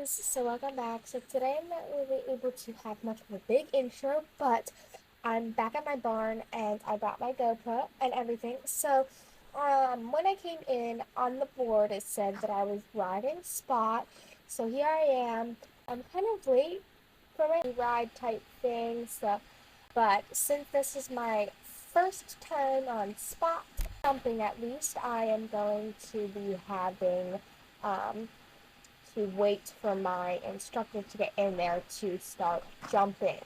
so welcome back. So today I'm not really able to have much of a big intro, but I'm back at my barn and I brought my GoPro and everything. So when I came in on the board, it said that I was riding Spot. So here I am. I'm kind of late for my ride type thing. But since this is my first time on Spot, something at least, I am going to be having to wait for my instructor to get in there to start jumping.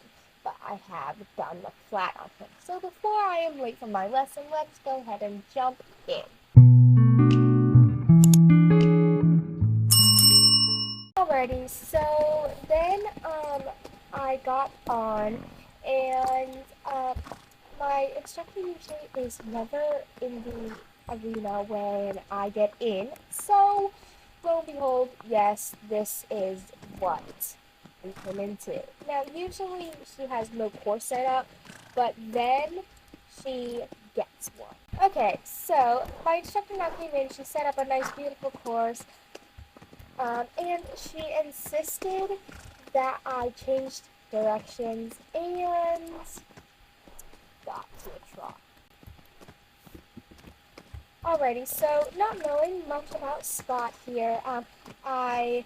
But I have done the flat on him. So before I am late for my lesson, let's go ahead and jump in. Alrighty, so then I got on and my instructor usually is never in the arena when I get in. So lo and behold, yes, this is what we come into. Now, usually she has no course set up, but then she gets one. Okay, so my instructor now came in. She set up a nice, beautiful course, and she insisted that I changed directions and got to a trot. Alrighty, so not knowing much about Spot here, I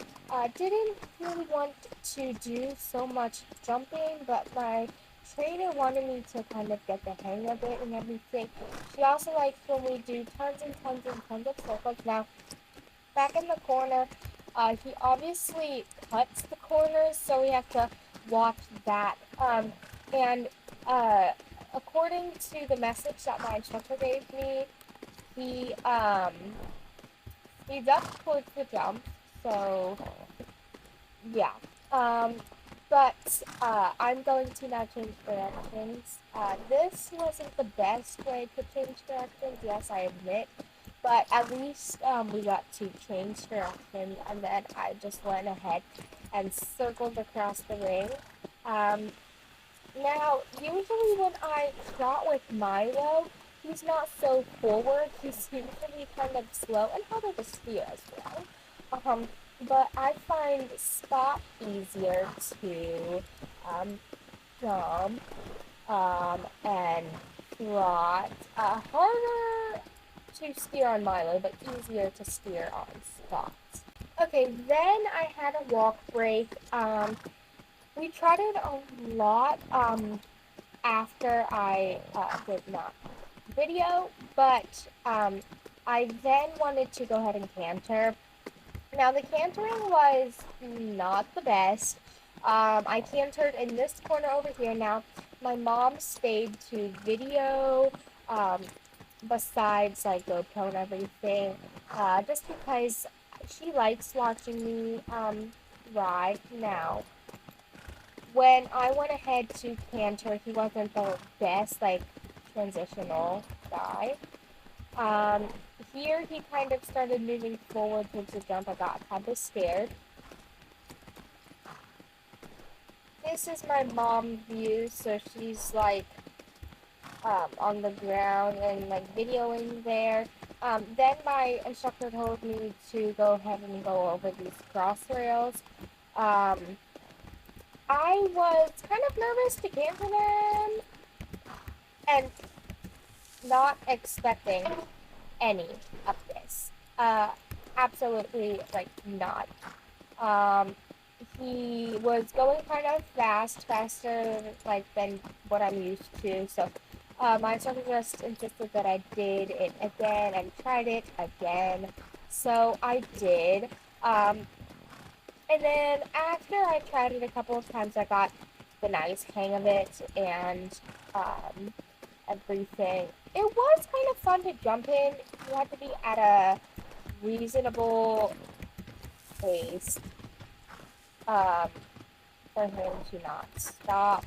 didn't really want to do so much jumping, but my trainer wanted me to kind of get the hang of it and everything. She also likes when we do tons and tons and tons of circles. Now, back in the corner, he obviously cuts the corners, so we have to watch that. And according to the message that my instructor gave me, he he's up towards the jump, so yeah. But I'm going to now change directions. This wasn't the best way to change directions, yes, I admit, but at least we got to change directions, and then I just went ahead and circled across the ring. Now, usually when I trot with Milo, he's not so forward. He seems to be kind of slow and harder to steer as well. But I find Spot easier to jump and trot. Harder to steer on Milo, but easier to steer on Spot. Okay, then I had a walk break. We trotted a lot after I did not video, but I then wanted to go ahead and canter. Now, the cantering was not the best. I cantered in this corner over here. Now, my mom stayed to video, besides like GoPro and everything, just because she likes watching me ride. Now, when I went ahead to canter, he wasn't the best, like, transitional guy. Here he kind of started moving forward towards the jump. I got kind of scared. This is my mom's view, so she's, like, on the ground and, like, videoing there. Then my instructor told me to go ahead and go over these cross rails. I was kind of nervous to canter them and not expecting any of this. Absolutely, like, not. He was going kind of faster, like, than what I'm used to, so, my instructor just insisted that I did it again and tried it again, so I did. And then after I tried it a couple of times, I got the nice hang of it and everything. It was kind of fun to jump in. You had to be at a reasonable pace for him to not stop.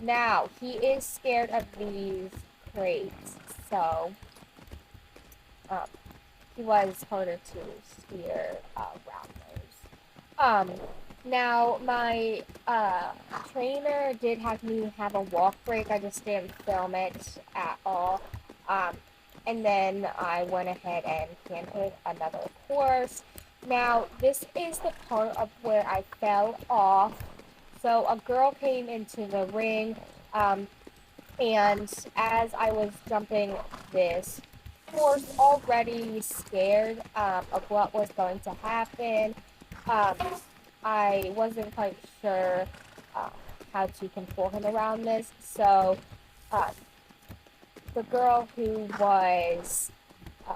Now, he is scared of these crates, so he was harder to steer around those. Now my trainer did have me have a walk break. I just didn't film it at all. And then I went ahead and canted another course. Now, this is the part of where I fell off. So a girl came into the ring, um, and as I was jumping this horse, already scared of what was going to happen, um, I wasn't quite sure uh, how to control him around this. So uh, the girl who was uh,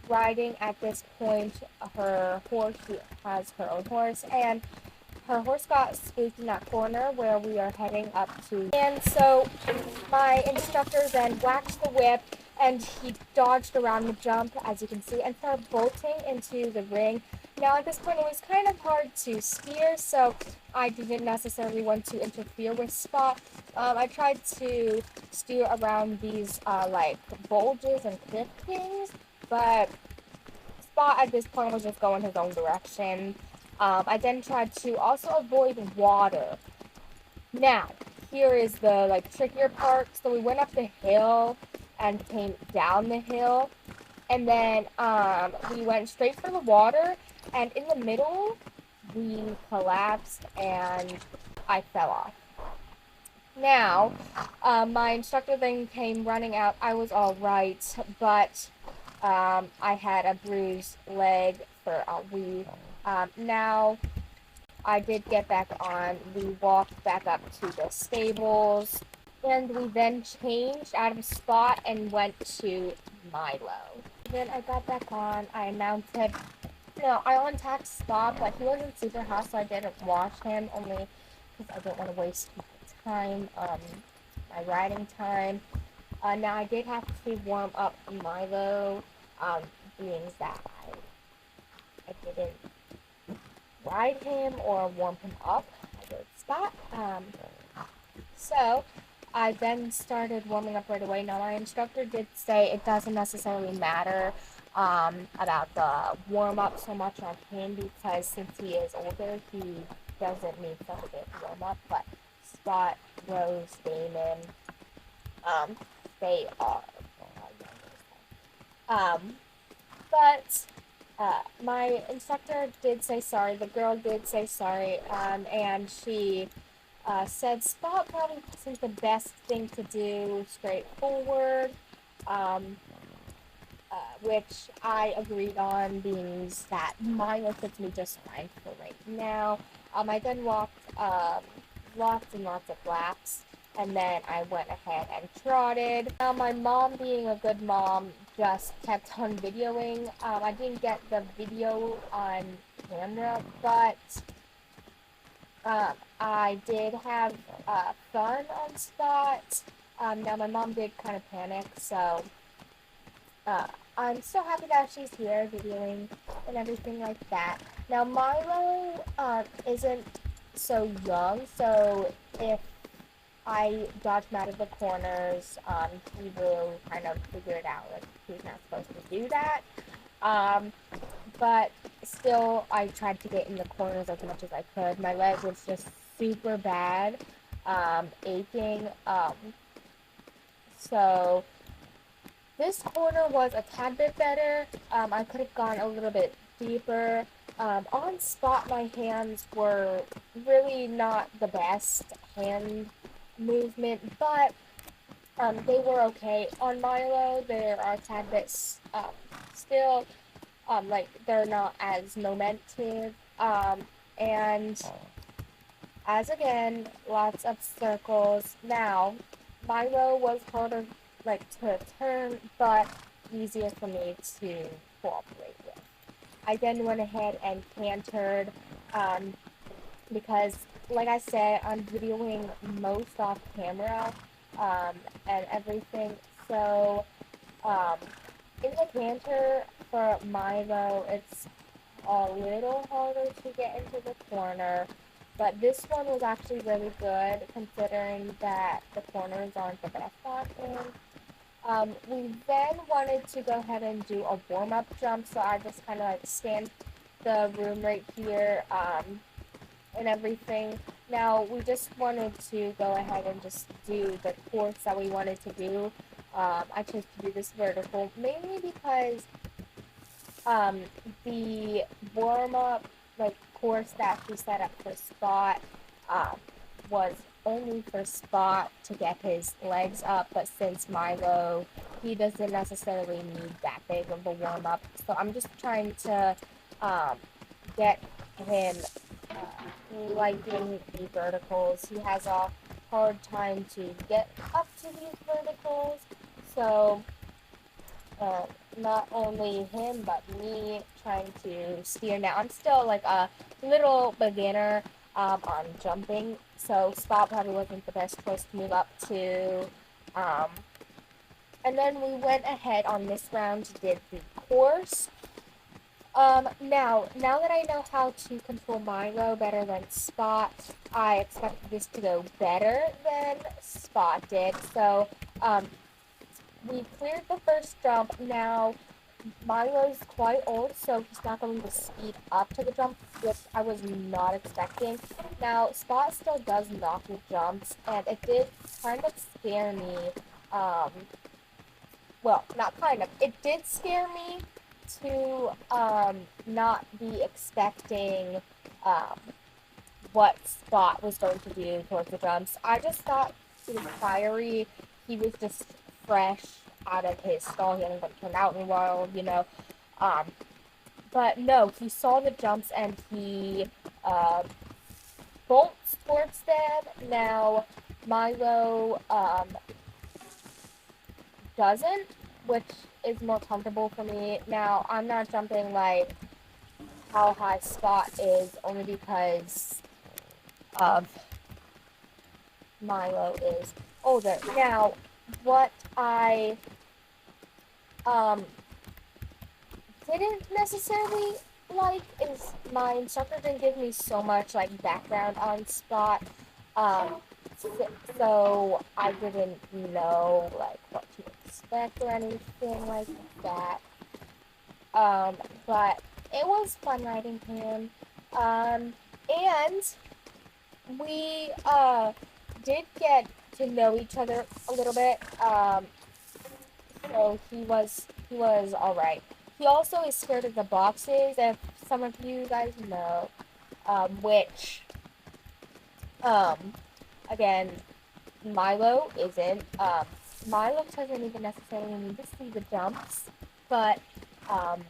riding at this point, her horse, she has her own horse, and her horse got spooked in that corner where we are heading up to. And so my instructor then whacked the whip and he dodged around the jump, as you can see, and started bolting into the ring. Now at this point it was kind of hard to steer, so I didn't necessarily want to interfere with Spot. I tried to steer around these like bulges and cliff things, but Spot at this point was just going his own direction. I then tried to also avoid water. Now, here is the like trickier part. So we went up the hill and came down the hill, and then we went straight for the water. And in the middle, we collapsed and I fell off. Now, my instructor then came running out. I was all right, but I had a bruised leg for a week. Now, I did get back on. We walked back up to the stables, and we then changed out of Spot and went to Milo. Then I got back on. I mounted. No, I untacked Spot, but he wasn't super hot, so I didn't wash him, only because I don't want to waste my time, my riding time. Now, I did have to warm up Milo, being that I didn't ride him or warm him up. I did Spot. So I then started warming up right away. Now, my instructor did say it doesn't necessarily matter about the warm up so much on him because since he is older, he doesn't need such a big warm up. But Spot, Rose, Damon, they are. But my instructor did say sorry. The girl did say sorry, and she said Spot probably isn't the best thing to do straightforward, um, which I agreed on, being that mine fits me just fine for right now. I then walked lots and lots of laps, and then I went ahead and trotted. Now, my mom, being a good mom, just kept on videoing. I didn't get the video on camera, but I did have fun on Spot. Now, my mom did kind of panic, so I'm so happy that she's here videoing and everything like that. Now, Milo isn't so young, so if I dodge him out of the corners, he will kind of figure it out. Like, he's not supposed to do that. But still, I tried to get in the corners as much as I could. My leg was just super bad, aching. So this corner was a tad bit better. I could have gone a little bit deeper. On Spot, my hands were really not the best hand movement, but they were okay. On Milo, there are a tad bit still, like, they're not as momentive, and as again, lots of circles. Now, Milo was harder, like, to turn, but easier for me to cooperate with. I then went ahead and cantered, because, like I said, I'm videoing most off camera, and everything, so, in the canter for Milo, it's a little harder to get into the corner, but this one was actually really good considering that the corners aren't the best option. We then wanted to go ahead and do a warm-up jump, so I just kind of like scanned the room right here, and everything. Now, we just wanted to go ahead and just do the course that we wanted to do. I chose to do this vertical, mainly because um, the warm up like course that he set up for Spot um, was only for Spot to get his legs up, but since Milo, he doesn't necessarily need that big of a warm up. So I'm just trying to um, get him liking the verticals. He has a hard time to get up to these verticals, so uh, not only him but me trying to steer. Now I'm still like a little beginner on jumping, so Spot probably wasn't the best choice to move up to. Um, and then we went ahead on this round, did the course. Now that I know how to control Milo better than Spot, I expected this to go better than Spot did. So, we cleared the first jump. Now, Milo's quite old, so he's not going to speed up to the jump, which I was not expecting. Now, Spot still does knocky jumps, and it did kind of scare me. Um, well, not kind of. It did scare me to not be expecting um, what Spot was going to do towards the jumps. I just thought he was fiery. He was just fresh out of his stall. He hadn't been turned out in a while, you know. Um, but no, he saw the jumps and he bolts towards them. Now, Milo doesn't, which is more comfortable for me. Now, I'm not jumping like how high Spot is only because of Milo is older. Now, what I didn't necessarily like is my instructor didn't give me so much like background on Spot. Um, so I didn't know like what to expect or anything like that. But it was fun riding him. And we did get to know each other a little bit. So he was all right. He also is scared of the boxes, if some of you guys know, which um, again, Milo isn't. Milo doesn't even necessarily need to see the jumps, but um,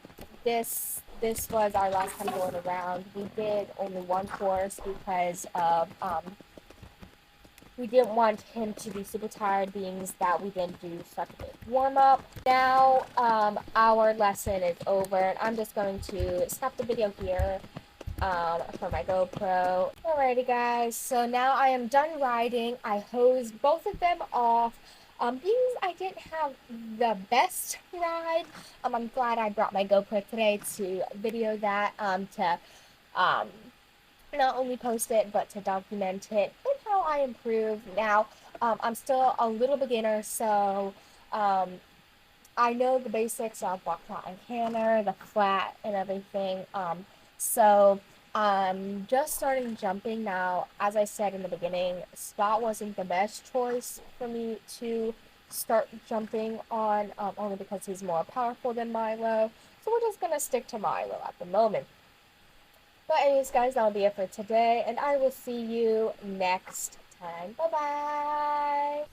this was our last time going around. We did only one course because of we didn't want him to be super tired, being that we didn't do such a big warm up. Now our lesson is over, and I'm just going to stop the video here for my GoPro. Alrighty guys, so now I am done riding. I hosed both of them off. Because I didn't have the best ride, I'm glad I brought my GoPro today to video that, to not only post it, but to document it and how I improve. Now, I'm still a little beginner, so I know the basics of walk, trot, and canter, the flat, and everything. So I'm just starting jumping now. As I said in the beginning, Spot wasn't the best choice for me to start jumping on, only because he's more powerful than Milo. So we're just gonna stick to Milo at the moment. But anyways, guys, that'll be it for today, and I will see you next time. Bye-bye!